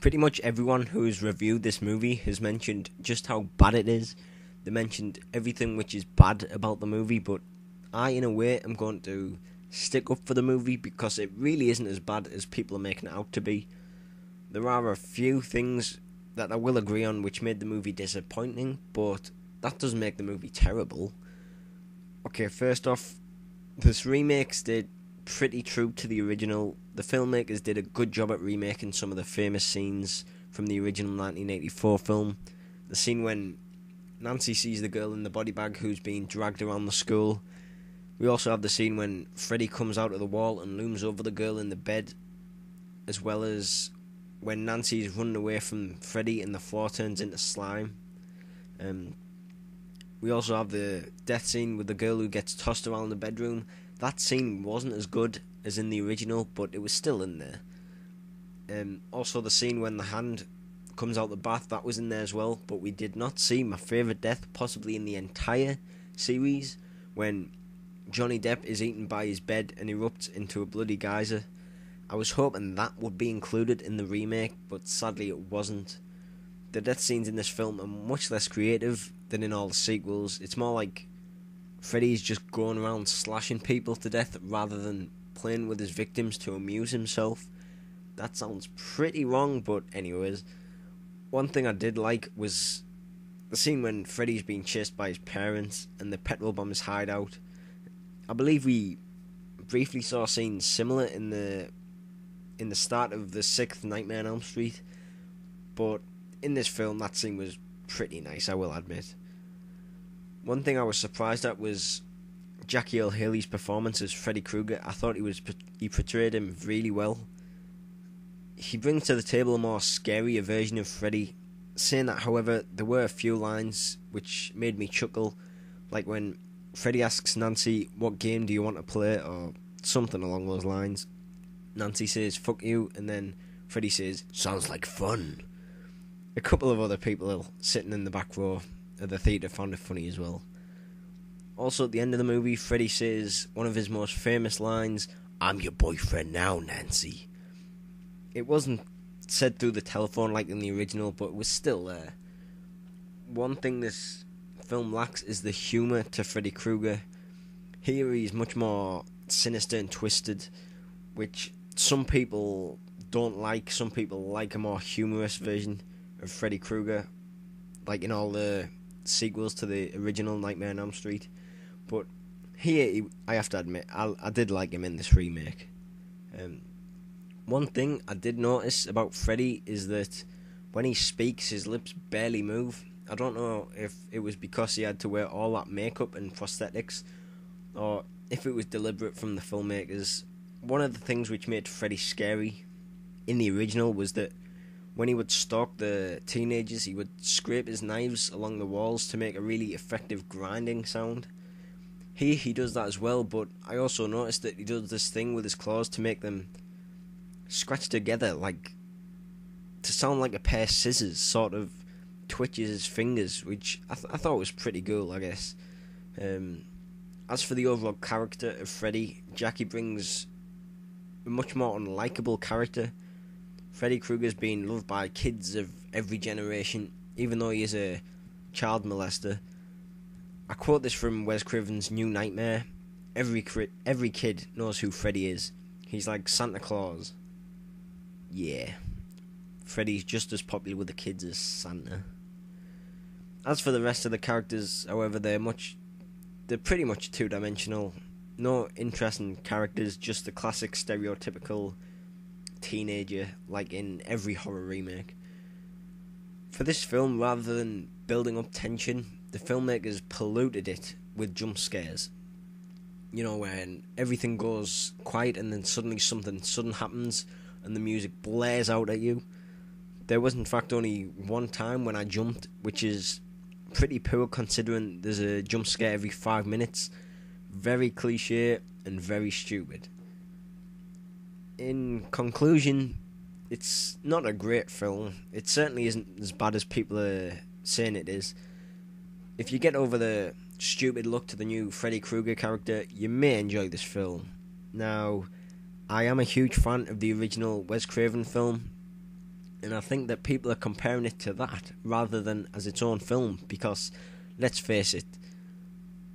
Pretty much everyone who's reviewed this movie has mentioned just how bad it is. They mentioned everything which is bad about the movie, but I, in a way, am going to stick up for the movie because it really isn't as bad as people are making it out to be. There are a few things that I will agree on which made the movie disappointing, but that doesn't make the movie terrible. Okay, first off, this remake stayed pretty true to the original. The filmmakers did a good job at remaking some of the famous scenes from the original 1984 film. The scene when Nancy sees the girl in the body bag who's being dragged around the school. We also have the scene when Freddy comes out of the wall and looms over the girl in the bed, as well as when Nancy is running away from Freddy and the floor turns into slime. We also have the death scene with the girl who gets tossed around the bedroom. That scene wasn't as good as in the original, but it was still in there. Also the scene when the hand comes out the bath, that was in there as well, but we did not see my favourite death possibly in the entire series, when Johnny Depp is eaten by his bed and erupts into a bloody geyser. I was hoping that would be included in the remake, but sadly it wasn't. The death scenes in this film are much less creative than in all the sequels. It's more like Freddy's just going around slashing people to death rather than playing with his victims to amuse himself. That sounds pretty wrong, but anyways. One thing I did like was the scene when Freddy's being chased by his parents and the petrol bomb his hideout. I believe we briefly saw scenes similar in the start of the 6th Nightmare on Elm Street, but in this film that scene was pretty nice, I will admit. One thing I was surprised at was Jackie Earle Haley's performance as Freddy Krueger. I thought he portrayed him really well. He brings to the table a more scarier version of Freddy. Saying that, however, there were a few lines which made me chuckle, like when Freddy asks Nancy, "What game do you want to play?" or something along those lines. Nancy says, "Fuck you," and then Freddy says, "Sounds like fun." A couple of other people sitting in the back row of the theatre found it funny as well. Also, at the end of the movie, Freddy says one of his most famous lines, "I'm your boyfriend now, Nancy." It wasn't said through the telephone like in the original, but it was still there. One thing this film lacks is the humour to Freddy Krueger. Here he's much more sinister and twisted, which some people don't like. Some people like a more humorous version of Freddy Krueger, like in all the sequels to the original Nightmare on Elm Street. But here, I have to admit, I did like him in this remake. One thing I did notice about Freddy is that when he speaks, his lips barely move. I don't know if it was because he had to wear all that makeup and prosthetics, or if it was deliberate from the filmmakers. One of the things which made Freddy scary in the original was that when he would stalk the teenagers, he would scrape his knives along the walls to make a really effective grinding sound. Here he does that as well, but I also noticed that he does this thing with his claws to make them scratch together, like to sound like a pair of scissors, sort of twitches his fingers, which I thought was pretty cool, I guess. As for the overall character of Freddy, Jackie brings a much more unlikable character. Freddy Krueger's being loved by kids of every generation, even though he is a child molester. I quote this from Wes Craven's New Nightmare: every kid knows who Freddy is. He's like Santa Claus. Yeah, Freddy's just as popular with the kids as Santa. As for the rest of the characters, however, they're pretty much two-dimensional. No interesting characters, just the classic stereotypical teenager, like in every horror remake. For this film, rather than building up tension, the filmmakers polluted it with jump scares. You know, when everything goes quiet and then suddenly something sudden happens and the music blares out at you. There was in fact only one time when I jumped, which is pretty poor considering there's a jump scare every 5 minutes. Very cliche and very stupid. In conclusion, it's not a great film. It certainly isn't as bad as people are saying it is. If you get over the stupid look to the new Freddy Krueger character, you may enjoy this film. Now, I am a huge fan of the original Wes Craven film. And I think that people are comparing it to that rather than as its own film, because, let's face it,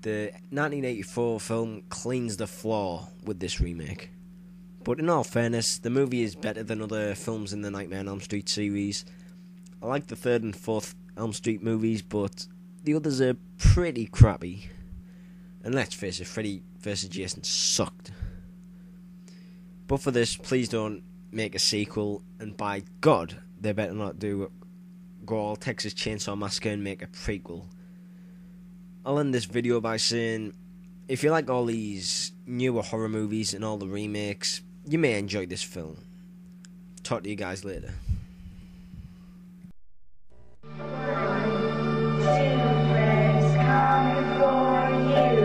the 1984 film cleans the floor with this remake. But in all fairness, the movie is better than other films in the Nightmare on Elm Street series. I like the third and fourth Elm Street movies, but the others are pretty crappy. And let's face it, Freddy vs. Jason sucked. But for this, please don't make a sequel, and by God, they better not go all Texas Chainsaw Massacre and make a prequel. I'll end this video by saying, if you like all these newer horror movies and all the remakes, you may enjoy this film. Talk to you guys later. 1, 2, friends come for you.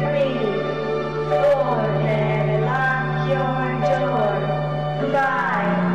3, 4, then lock your door. 5